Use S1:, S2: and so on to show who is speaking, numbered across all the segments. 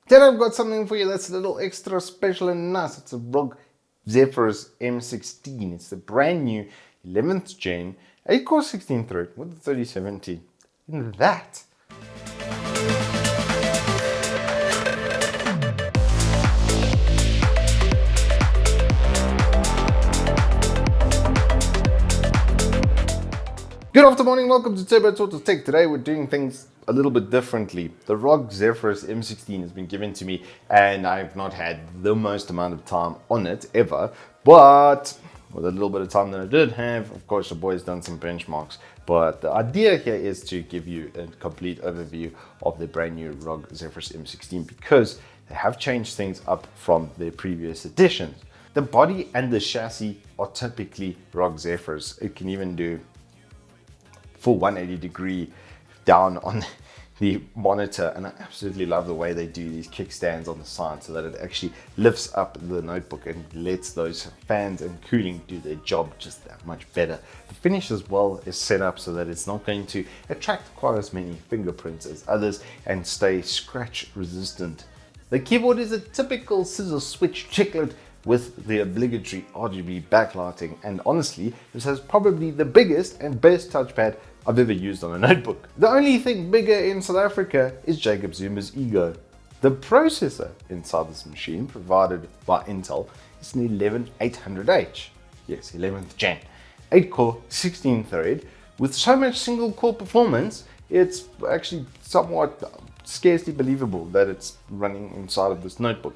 S1: Then I've got something for you that's a little extra special and nice. It's a ROG Zephyrus M16. It's the brand new 11th gen 8-core 16-thread with the 3070 in that. Good afternoon, welcome to Turbo Total Tech. Today we're doing things a little bit differently. The ROG Zephyrus M16 has been given to me and I've not had the most amount of time on it ever, but with a little bit of time that I did have, of course the boy's done some benchmarks. But the idea here is to give you a complete overview of the brand new ROG Zephyrus M16 because they have changed things up from their previous editions. The body and the chassis are typically ROG Zephyrus. It can even do full 180-degree down on the monitor, and I absolutely love the way they do these kickstands on the side so that it actually lifts up the notebook and lets those fans and cooling do their job just that much better. The finish as well is set up so that it's not going to attract quite as many fingerprints as others and stay scratch resistant. The keyboard is a typical scissor switch chiclet with the obligatory RGB backlighting, and honestly this has probably the biggest and best touchpad I've ever used on a notebook. The only thing bigger in South Africa is Jacob Zuma's ego. The processor inside this machine, provided by Intel, is an 11800H, yes, 11th gen, 8-core 16-thread. With so much single core performance, it's actually somewhat scarcely believable that it's running inside of this notebook.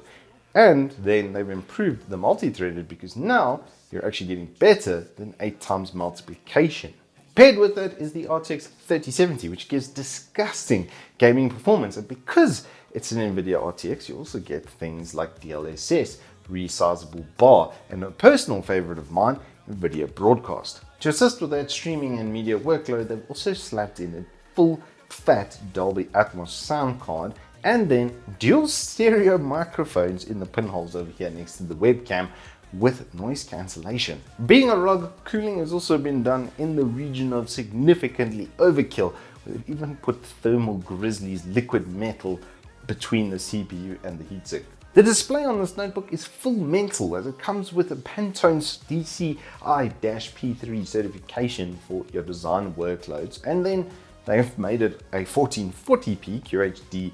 S1: And then they've improved the multi-threaded because now you're actually getting better than 8 times multiplication. Paired with it is the RTX 3070, which gives disgusting gaming performance. And because it's an NVIDIA RTX, you also get things like DLSS, resizable bar, and a personal favorite of mine, NVIDIA Broadcast. To assist with that streaming and media workload, they've also slapped in a full fat Dolby Atmos sound card and then dual stereo microphones in the pinholes over here next to the webcam with noise cancellation. Being a ROG, cooling has also been done in the region of significantly overkill, where they've even put Thermal Grizzly's liquid metal between the CPU and the heatsink. The display on this notebook is full metal as it comes with a Pantone's DCI-P3 certification for your design workloads, and then they've made it a 1440p QHD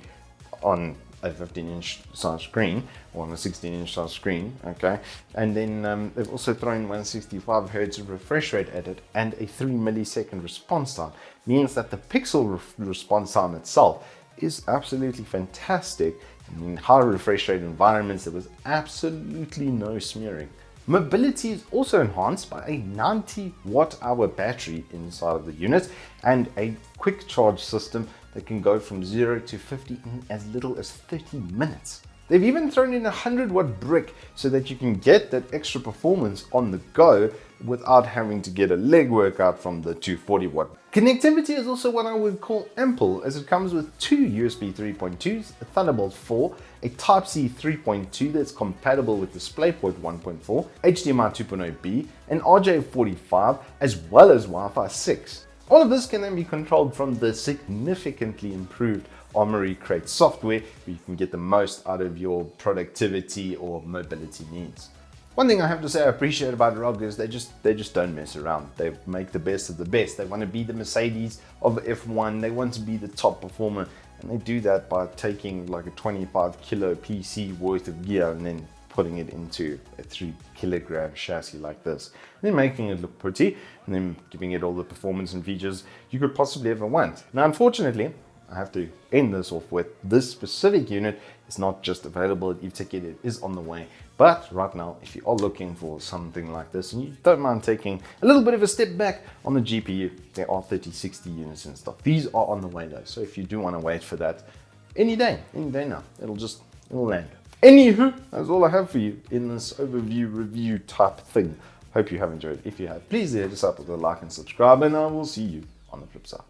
S1: on a 15-inch size screen or on a 16-inch size screen, okay, and then they've also thrown 165 Hz refresh rate at it and a 3 millisecond response time. Means that the pixel response time itself is absolutely fantastic. In high refresh rate environments there was absolutely no smearing. Mobility is also enhanced by a 90 watt-hour battery inside of the unit and a quick charge system that can go from 0 to 50 in as little as 30 minutes. They've even thrown in a 100-watt brick so that you can get that extra performance on the go without having to get a leg workout from the 240-watt. Connectivity is also what I would call ample, as it comes with 2 USB 3.2s, a Thunderbolt 4, a Type-C 3.2 that's compatible with DisplayPort 1.4, HDMI 2.0B, and RJ45, as well as Wi-Fi 6. All of this can then be controlled from the significantly improved Armoury Crate software, where you can get the most out of your productivity or mobility needs. One thing I have to say I appreciate about ROG is they just don't mess around. They make the best of the best. They want to be the Mercedes of F1. They want to be the top performer, and they do that by taking like a 25 kilo PC worth of gear and then putting it into a 3 kilogram chassis like this, and then making it look pretty, and then giving it all the performance and features you could possibly ever want. Now, unfortunately, I have to end this off with this specific unit is not just available at Evetech, it is on the way. But right now, if you are looking for something like this and you don't mind taking a little bit of a step back on the GPU, there are 3060 units in stock. These are on the way though, so if you do want to wait for that, any day now, it'll land. Anywho, that's all I have for you in this overview review type thing. Hope you have enjoyed. If you have, please hit us up with a like and subscribe, and I will see you on the flip side.